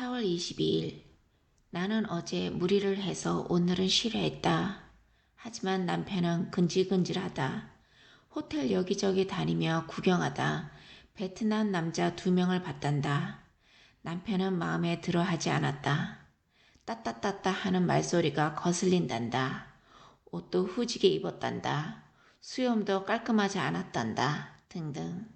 4월 22일. 나는 어제 무리를 해서 오늘은 쉬려 했다. 하지만 남편은 근질근질하다. 호텔 여기저기 다니며 구경하다 베트남 남자 2명을 봤단다. 남편은 마음에 들어 하지 않았다. 따따따따 하는 말소리가 거슬린단다. 옷도 후지게 입었단다. 수염도 깔끔하지 않았단다. 등등.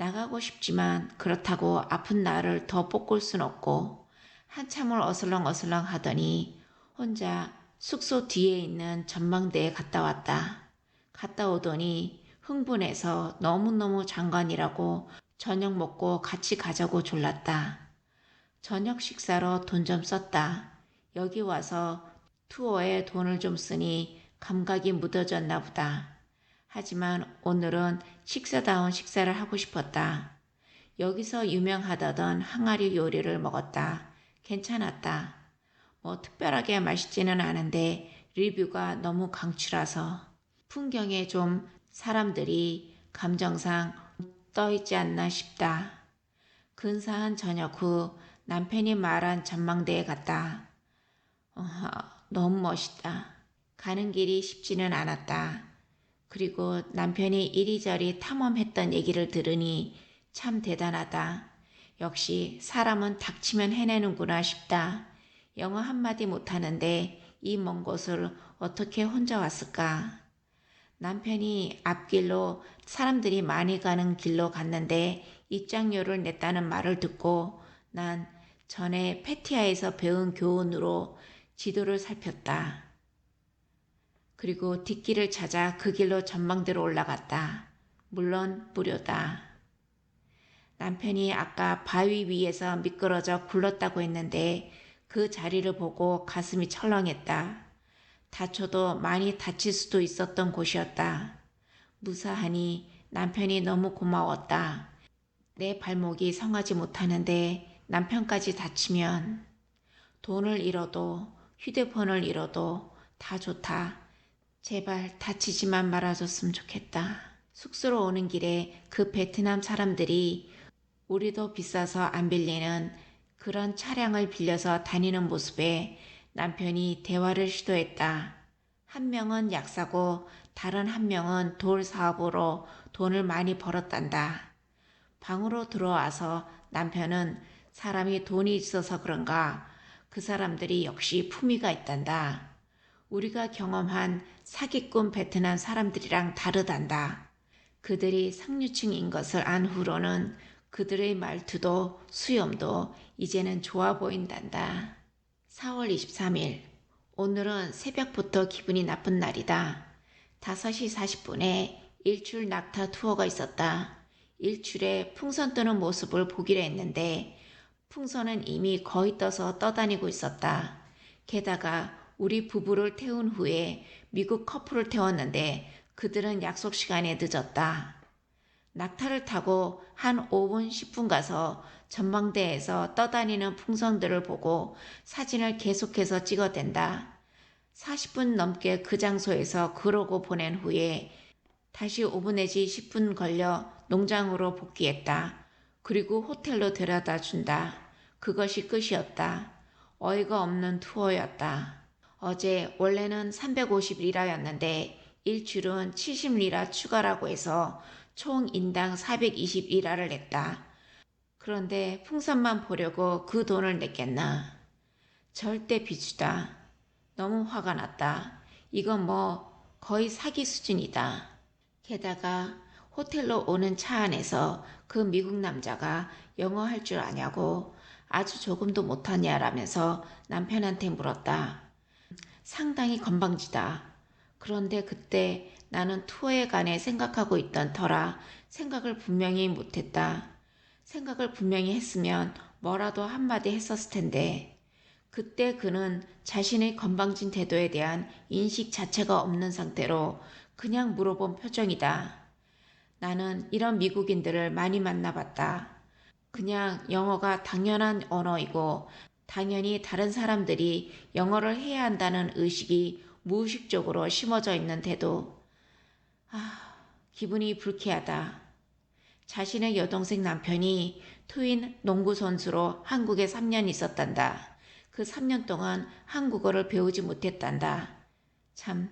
나가고 싶지만 그렇다고 아픈 나를 더 볶을 순 없고 한참을 어슬렁어슬렁 하더니 혼자 숙소 뒤에 있는 전망대에 갔다 왔다. 갔다 오더니 흥분해서 너무너무 장관이라고 저녁 먹고 같이 가자고 졸랐다. 저녁 식사로 돈 좀 썼다. 여기 와서 투어에 돈을 좀 쓰니 감각이 묻어졌나 보다. 하지만 오늘은 식사다운 식사를 하고 싶었다. 여기서 유명하다던 항아리 요리를 먹었다. 괜찮았다. 뭐 특별하게 맛있지는 않은데 리뷰가 너무 강추라서 풍경에 좀 사람들이 감정상 떠있지 않나 싶다. 근사한 저녁 후 남편이 말한 전망대에 갔다. 너무 멋있다. 가는 길이 쉽지는 않았다. 그리고 남편이 이리저리 탐험했던 얘기를 들으니 참 대단하다. 역시 사람은 닥치면 해내는구나 싶다. 영어 한마디 못하는데 이 먼 곳을 어떻게 혼자 왔을까? 남편이 앞길로 사람들이 많이 가는 길로 갔는데 입장료를 냈다는 말을 듣고 난 전에 패티아에서 배운 교훈으로 지도를 살폈다. 그리고 뒷길을 찾아 그 길로 전망대로 올라갔다. 물론 무료다. 남편이 아까 바위 위에서 미끄러져 굴렀다고 했는데 그 자리를 보고 가슴이 철렁했다. 다쳐도 많이 다칠 수도 있었던 곳이었다. 무사하니 남편이 너무 고마웠다. 내 발목이 성하지 못하는데 남편까지 다치면 돈을 잃어도 휴대폰을 잃어도 다 좋다. 제발 다치지만 말아줬으면 좋겠다. 숙소로 오는 길에 그 베트남 사람들이 우리도 비싸서 안 빌리는 그런 차량을 빌려서 다니는 모습에 남편이 대화를 시도했다. 한 명은 약 사고 다른 한 명은 돌 사업으로 돈을 많이 벌었단다. 방으로 들어와서 남편은 사람이 돈이 있어서 그런가 그 사람들이 역시 품위가 있단다. 우리가 경험한 사기꾼 베트남 사람들이랑 다르단다. 그들이 상류층인 것을 안 후로는 그들의 말투도 수염도 이제는 좋아 보인단다. 4월 23일. 오늘은 새벽부터 기분이 나쁜 날이다. 5시 40분에 일출 낙타 투어가 있었다. 일출에 풍선 뜨는 모습을 보기로 했는데 풍선은 이미 거의 떠서 떠다니고 있었다. 게다가 우리 부부를 태운 후에 미국 커플을 태웠는데 그들은 약속 시간에 늦었다. 낙타를 타고 한 5분 10분 가서 전망대에서 떠다니는 풍선들을 보고 사진을 계속해서 찍어댄다. 40분 넘게 그 장소에서 그러고 보낸 후에 다시 5분 내지 10분 걸려 농장으로 복귀했다. 그리고 호텔로 데려다 준다. 그것이 끝이었다. 어이가 없는 투어였다. 어제 원래는 350리라였는데 일출은 70리라 추가라고 해서 총 인당 420리라를 냈다. 그런데 풍선만 보려고 그 돈을 냈겠나. 절대 비추다. 너무 화가 났다. 이건 뭐 거의 사기 수준이다. 게다가 호텔로 오는 차 안에서 그 미국 남자가 영어 할 줄 아냐고 아주 조금도 못하냐라면서 남편한테 물었다. 상당히 건방지다. 그런데 그때 나는 투어에 관해 생각하고 있던 터라 생각을 분명히 못했다. 생각을 분명히 했으면 뭐라도 한마디 했었을 텐데 그때 그는 자신의 건방진 태도에 대한 인식 자체가 없는 상태로 그냥 물어본 표정이다. 나는 이런 미국인들을 많이 만나봤다. 그냥 영어가 당연한 언어이고 당연히 다른 사람들이 영어를 해야 한다는 의식이 무의식적으로 심어져 있는데도 기분이 불쾌하다. 자신의 여동생 남편이 트윈 농구 선수로 한국에 3년 있었단다. 그 3년 동안 한국어를 배우지 못했단다. 참,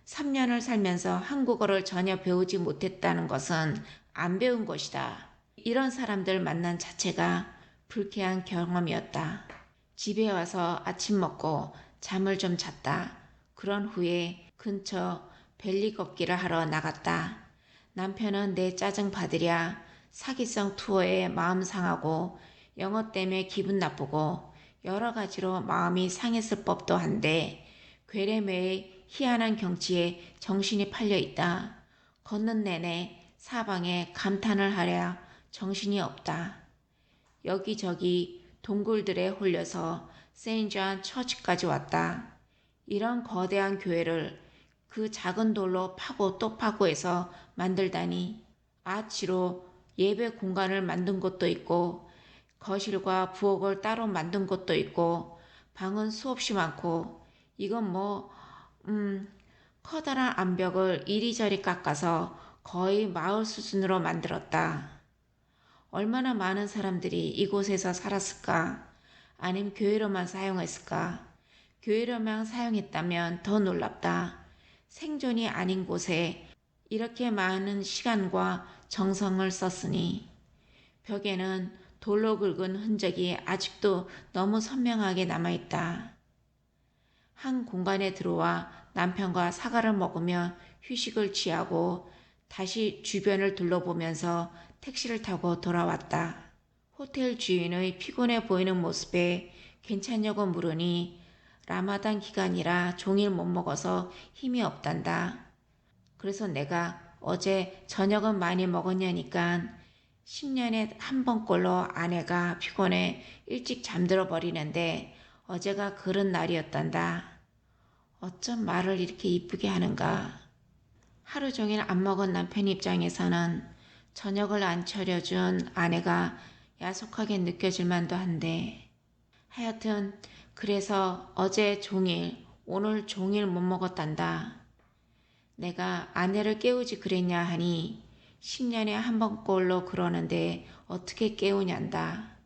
3년을 살면서 한국어를 전혀 배우지 못했다는 것은 안 배운 것이다. 이런 사람들 만난 자체가 불쾌한 경험이었다. 집에 와서 아침 먹고 잠을 좀 잤다. 그런 후에 근처 벨리 걷기를 하러 나갔다. 남편은 내 짜증 받으랴 사기성 투어에 마음 상하고 영어 때문에 기분 나쁘고 여러 가지로 마음이 상했을 법도 한데 괴뢰매의 희한한 경치에 정신이 팔려 있다. 걷는 내내 사방에 감탄을 하랴 정신이 없다. 여기저기 동굴들에 홀려서 세인트존 처치까지 왔다. 이런 거대한 교회를 그 작은 돌로 파고 또 파고 해서 만들다니 아치로 예배 공간을 만든 곳도 있고 거실과 부엌을 따로 만든 곳도 있고 방은 수없이 많고 이건 커다란 암벽을 이리저리 깎아서 거의 마을 수준으로 만들었다. 얼마나 많은 사람들이 이곳에서 살았을까? 아님 교회로만 사용했을까? 교회로만 사용했다면 더 놀랍다. 생존이 아닌 곳에 이렇게 많은 시간과 정성을 썼으니 벽에는 돌로 긁은 흔적이 아직도 너무 선명하게 남아있다. 한 공간에 들어와 남편과 사과를 먹으며 휴식을 취하고 다시 주변을 둘러보면서 택시를 타고 돌아왔다. 호텔 주인의 피곤해 보이는 모습에 괜찮냐고 물으니 라마단 기간이라 종일 못 먹어서 힘이 없단다. 그래서 내가 어제 저녁은 많이 먹었냐니까 10년에 한 번꼴로 아내가 피곤해 일찍 잠들어 버리는데 어제가 그런 날이었단다. 어쩜 말을 이렇게 이쁘게 하는가. 하루 종일 안 먹은 남편 입장에서는 저녁을 안 차려준 아내가 야속하게 느껴질 만도 한데 하여튼 그래서 어제 종일 오늘 종일 못 먹었단다. 내가 아내를 깨우지 그랬냐 하니 10년에 한 번꼴로 그러는데 어떻게 깨우냔다.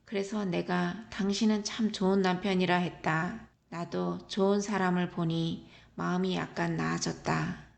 그래서 내가 당신은 참 좋은 남편이라 했다. 나도 좋은 사람을 보니 마음이 약간 나아졌다.